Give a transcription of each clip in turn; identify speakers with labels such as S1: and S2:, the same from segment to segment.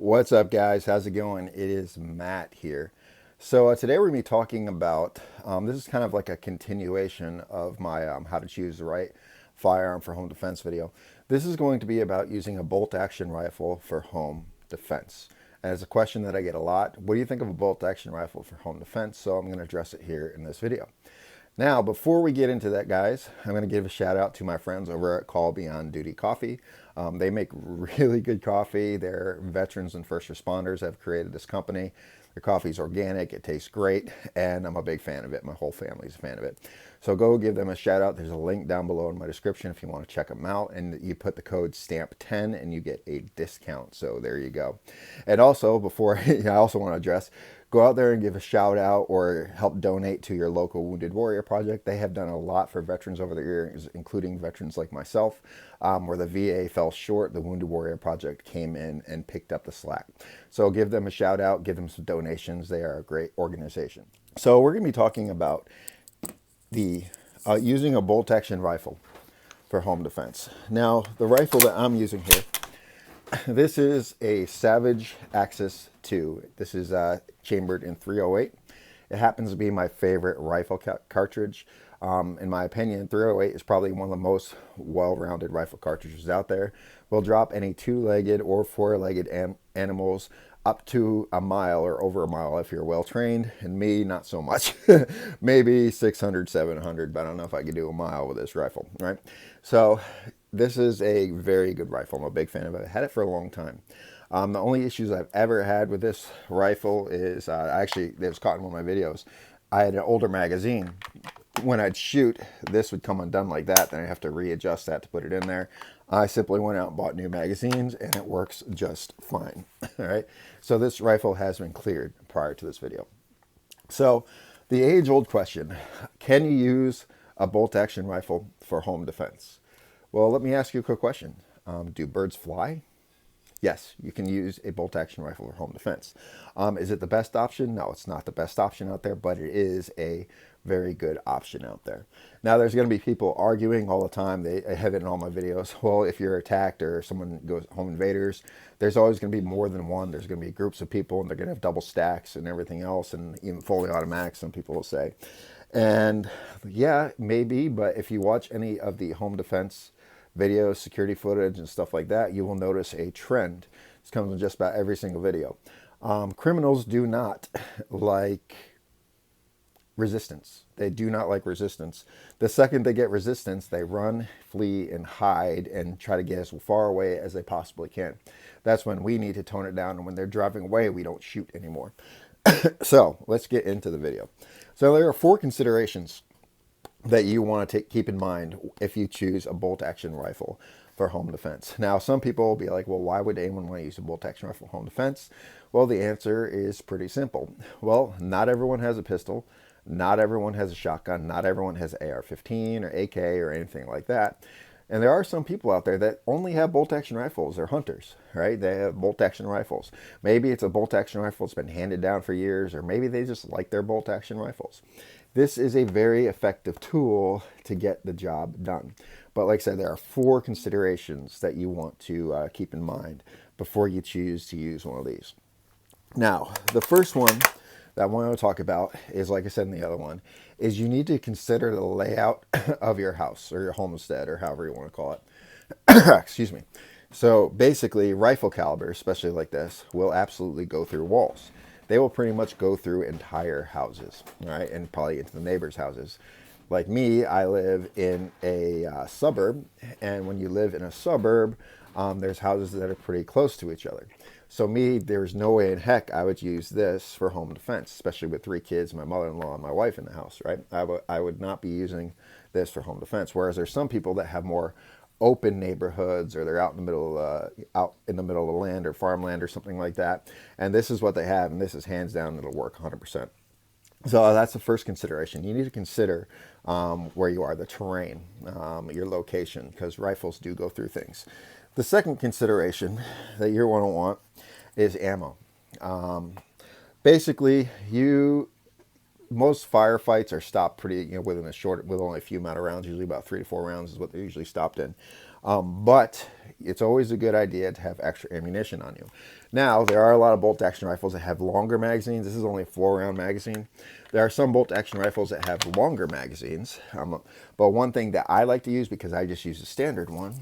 S1: What's up, guys? How's it going? It is Matt here. So today we're going to be talking about this is kind of like a continuation of my how to choose the right firearm for home defense video. This is going to be about using a bolt action rifle for home defense. And it's a question that I get a lot. What do you think of a bolt action rifle for home defense? So I'm going to address it here in this video. Now, before we get into that, guys, I'm going to give a shout out to my friends over at Call Beyond Duty Coffee. They make really good coffee. They're veterans and first responders that have created this company. Their coffee's organic, it tastes great, and I'm a big fan of it. My whole family's a fan of it. So go give them a shout out. There's a link down below in my description if you want to check them out. And you put the code STAMP10 and you get a discount. So there you go. And also, before I also want to address, go out there and give a shout out or help donate to your local Wounded Warrior Project. They have done a lot for veterans over the years, including veterans like myself. Where the VA fell short, the Wounded Warrior Project came in and picked up the slack. So give them a shout out, give them some donations. They are a great organization. So we're going to be talking about the using a bolt action rifle for home defense. Now, the rifle that I'm using here, this is a Savage Axis 2. This is chambered in 308. It happens to be my favorite rifle cartridge. In my opinion, 308 is probably one of the most well-rounded rifle cartridges out there. Will drop any two-legged or four-legged animals up to a mile or over a mile if you're well trained, and me, not so much. Maybe 600, 700, but I don't know if I could do a mile with this rifle, right? So this is a very good rifle. I'm a big fan of it. I had it for a long time. The only issues I've ever had with this rifle is, actually, it was caught in one of my videos. I had an older magazine. When I'd shoot, this would come undone like that. Then I have to readjust that to put it in there. I simply went out and bought new magazines, and it works just fine. All right. So this rifle has been cleared prior to this video. So the age-old question, can you use a bolt-action rifle for home defense? Well, let me ask you a quick question. Do birds fly? Yes, you can use a bolt-action rifle for home defense. Is it the best option? No, it's not the best option out there, but it is a very good option out there. Now, there's going to be people arguing all the time. They have it in all my videos. Well, if you're attacked or someone goes home invaders, there's always going to be more than one. There's going to be groups of people, and they're going to have double stacks and everything else, and even fully automatic, some people will say. And yeah, maybe, but if you watch any of the home defense videos, security footage, and stuff like that, you will notice a trend. This comes in just about every single video. Criminals do not like resistance. They do not like resistance. The second they get resistance, they run, flee, and hide and try to get as far away as they possibly can. That's when we need to tone it down, and when they're driving away, we don't shoot anymore. So let's get into the video. So there are 4 considerations that you want to keep in mind if you choose a bolt action rifle for home defense. Now, some people will be like, well, why would anyone want to use a bolt action rifle for home defense? Well, the answer is pretty simple. Well, not everyone has a pistol. Not everyone has a shotgun. Not everyone has AR-15 or AK or anything like that. And there are some people out there that only have bolt-action rifles. They're hunters, right? They have bolt-action rifles. Maybe it's a bolt-action rifle that's been handed down for years, or maybe they just like their bolt-action rifles. This is a very effective tool to get the job done. But like I said, there are 4 considerations that you want to keep in mind before you choose to use one of these. Now, the first one that I want to talk about is, like I said in the other one, is you need to consider the layout of your house or your homestead or however you want to call it. Excuse me. So basically, rifle caliber, especially like this, will absolutely go through walls. They will pretty much go through entire houses, right? And probably into the neighbors' houses. Like me, I live in a suburb, and when you live in a suburb, there's houses that are pretty close to each other. So me, there's no way in heck I would use this for home defense, especially with 3 kids, my mother-in-law, and my wife in the house, right? I would not be using this for home defense. Whereas there's some people that have more open neighborhoods, or they're out in the middle of the land or farmland or something like that. And this is what they have, and this is hands down, it'll work 100%. So that's the first consideration. You need to consider where you are, the terrain, your location, because rifles do go through things. The second consideration that you're going to want is ammo. Basically, most firefights are stopped pretty, with only a few amount of rounds. Usually about 3 to 4 rounds is what they're usually stopped in. But it's always a good idea to have extra ammunition on you. Now, there are a lot of bolt action rifles that have longer magazines. This is only a 4-round magazine. There are some bolt action rifles that have longer magazines. But one thing that I like to use, because I just use the standard one,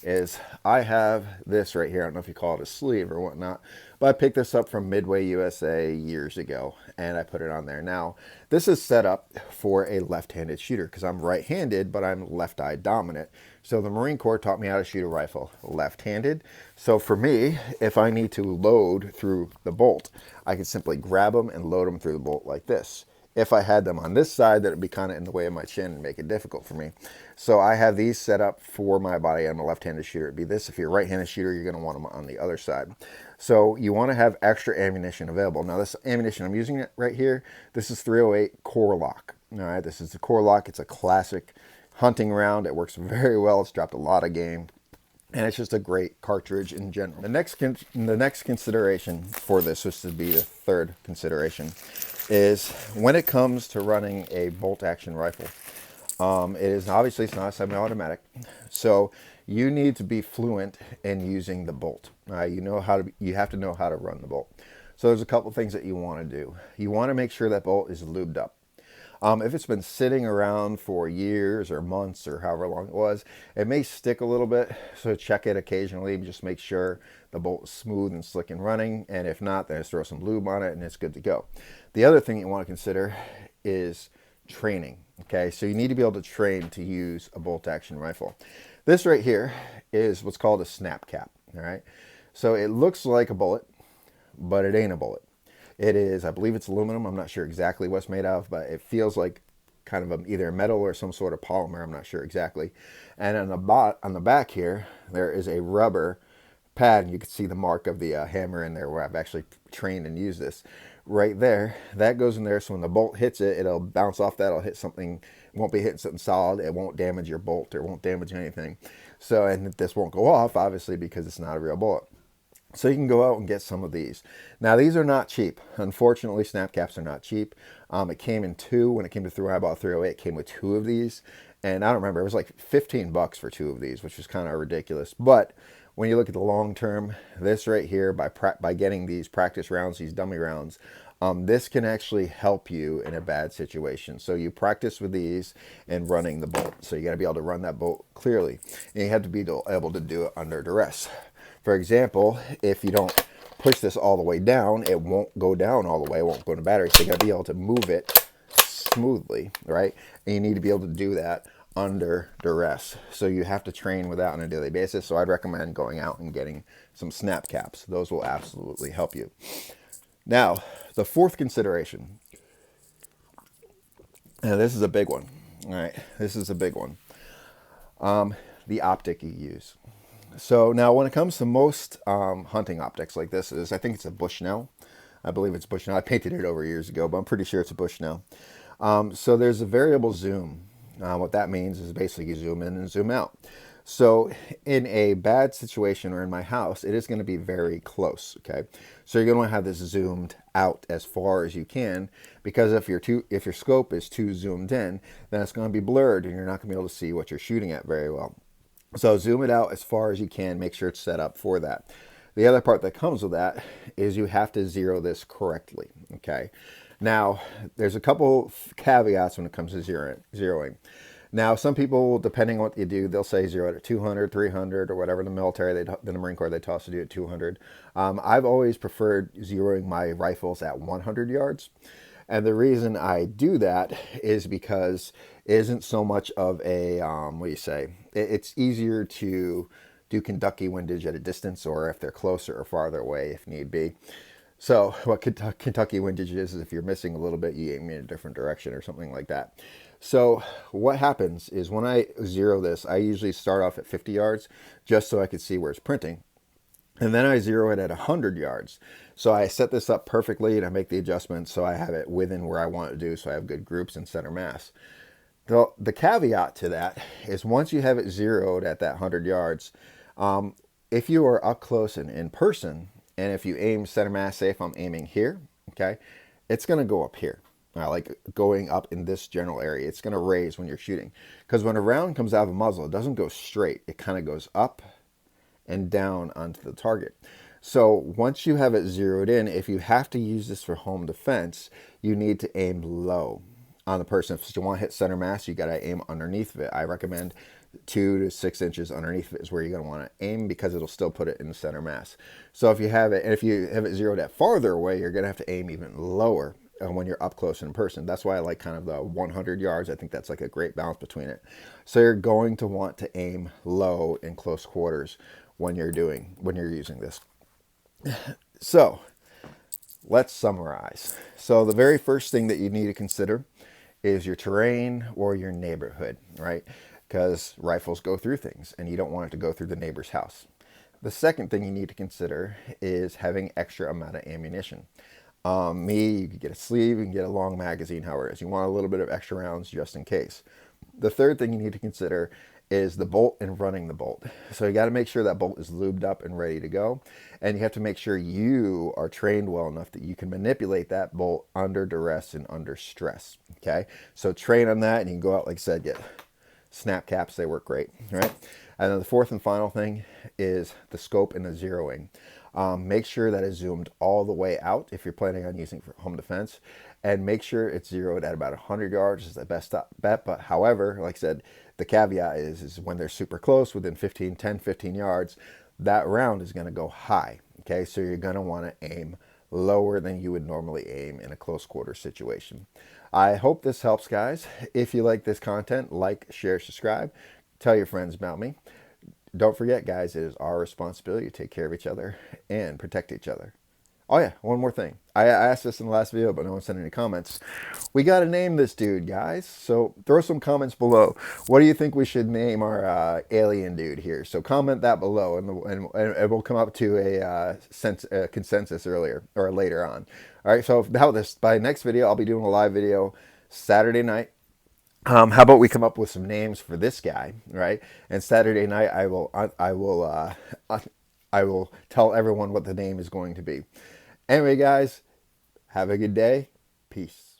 S1: is I have this right here. I don't know if you call it a sleeve or whatnot, but I picked this up from Midway USA years ago and I put it on there. Now, this is set up for a left-handed shooter because I'm right-handed, but I'm left-eye dominant. So the Marine Corps taught me how to shoot a rifle left-handed. So for me, if I need to load through the bolt, I can simply grab them and load them through the bolt like this. If I had them on this side, that would be kind of in the way of my chin and make it difficult for me. So I have these set up for my body. I'm a left-handed shooter. It'd be this. If you're a right-handed shooter, you're going to want them on the other side. So you want to have extra ammunition available. Now this ammunition I'm using it right here, this is 308 Core-Lokt. All right, this is the Core-Lokt. It's a classic hunting round. It works very well. It's dropped a lot of game. And it's just a great cartridge in general. The next consideration for this, which would be the third consideration, is when it comes to running a bolt action rifle. It is obviously, it's not a semi-automatic, so you need to be fluent in using the bolt. You have to know how to run the bolt. So there's a couple things that you want to do. You want to make sure that bolt is lubed up. If it's been sitting around for years or months or however long it was, it may stick a little bit. So check it occasionally. Just make sure the bolt is smooth and slick and running. And if not, then just throw some lube on it and it's good to go. The other thing you want to consider is training. Okay, so you need to be able to train to use a bolt action rifle. This right here is what's called a snap cap. All right, so it looks like a bullet, but it ain't a bullet. It is, I believe it's aluminum. I'm not sure exactly what's made of, but it feels like kind of either metal or some sort of polymer. I'm not sure exactly. And on the back here, there is a rubber pad. You can see the mark of the hammer in there where I've actually trained and used this. Right there, that goes in there. So when the bolt hits it, it'll bounce off that. It'll hit something. It won't be hitting something solid. It won't damage your bolt or it won't damage anything. So, and this won't go off, obviously, because it's not a real bullet. So you can go out and get some of these. Now these are not cheap. Unfortunately, snap caps are not cheap. It came in two. When it came to I bought 308, it came with two of these. And I don't remember, it was like 15 bucks for two of these, which was kind of ridiculous. But when you look at the long term, this right here, by getting these practice rounds, these dummy rounds, this can actually help you in a bad situation. So you practice with these and running the bolt. So you got to be able to run that bolt clearly. And you have to be able to do it under duress. For example, if you don't push this all the way down, it won't go down all the way. It won't go to battery. So you got to be able to move it smoothly, right? And you need to be able to do that under duress. So you have to train with that on a daily basis. So I'd recommend going out and getting some snap caps. Those will absolutely help you. Now, the fourth consideration. Now, this is a big one. All right, this is a big one. The optic you use. So now when it comes to most hunting optics like this I think it's a Bushnell. I believe it's Bushnell. I painted it over years ago, but I'm pretty sure it's a Bushnell. So there's a variable zoom. What that means is basically you zoom in and zoom out. So in a bad situation or in my house, it is going to be very close, okay? So you're going to have this zoomed out as far as you can, because if your scope is too zoomed in, then it's going to be blurred and you're not going to be able to see what you're shooting at very well. So zoom it out as far as you can, make sure it's set up for that. The other part that comes with that is you have to zero this correctly, okay? Now, there's a couple caveats when it comes to zeroing. Now, some people, depending on what you do, they'll say zero at 200, 300, or whatever. In the military, in the Marine Corps, they taught us to do it at 200. I've always preferred zeroing my rifles at 100 yards. And the reason I do that is because it isn't so much of a, what do you say? It's easier to do Kentucky windage at a distance, or if they're closer or farther away if need be. So what Kentucky windage is if you're missing a little bit, you aim in a different direction or something like that. So what happens is when I zero this, I usually start off at 50 yards just so I could see where it's printing. And then I zero it at 100 yards. So I set this up perfectly and I make the adjustments so I have it within where I want it to do, so I have good groups and center mass. The caveat to that is once you have it zeroed at that 100 yards, if you are up close and in person, and if you aim center mass, say if I'm aiming here, okay, it's going to go up here. like going up in this general area. It's going to raise when you're shooting, because when a round comes out of a muzzle, it doesn't go straight. It kind of goes up and down onto the target. So once you have it zeroed in, if you have to use this for home defense, you need to aim low on the person. If you want to hit center mass, you got to aim underneath of it. I recommend 2 to 6 inches underneath of it is where you're going to want to aim, because it'll still put it in the center mass. So if you have it, and if you have it zeroed at farther away, you're going to have to aim even lower when you're up close in person. That's why I like kind of the 100 yards. I think that's like a great balance between it. So you're going to want to aim low in close quarters when you're using this. So let's summarize. So the very first thing that you need to consider is your terrain or your neighborhood, right? Because rifles go through things and you don't want it to go through the neighbor's house. The second thing you need to consider is having extra amount of ammunition. You could get a sleeve, you can get a long magazine, however it is. You want a little bit of extra rounds just in case. The third thing you need to consider is the bolt and running the bolt. So you got to make sure that bolt is lubed up and ready to go. And you have to make sure you are trained well enough that you can manipulate that bolt under duress and under stress. Okay, so train on that, and you can go out, like I said, get snap caps. They work great, right? And then the fourth and final thing is the scope and the zeroing. Make sure that it's zoomed all the way out if you're planning on using for home defense, and make sure it's zeroed at about 100 yards is the best bet. But however, like I said, the caveat is when they're super close, within 10-15 yards, that round is going to go high. Okay, so you're going to want to aim lower than you would normally aim in a close quarter situation. I hope this helps, guys. If you like this content, like, share, subscribe, tell your friends about me. Don't forget, guys, it is our responsibility to take care of each other and protect each other. Oh yeah, one more thing. I asked this in the last video, but no one sent any comments. We got to name this dude, guys. So throw some comments below. What do you think we should name our alien dude here? So comment that below, and we'll come up to a consensus earlier or later on. All right. So by next video, I'll be doing a live video Saturday night. How about we come up with some names for this guy, right? And Saturday night, I will tell everyone what the name is going to be. Anyway, guys, have a good day. Peace.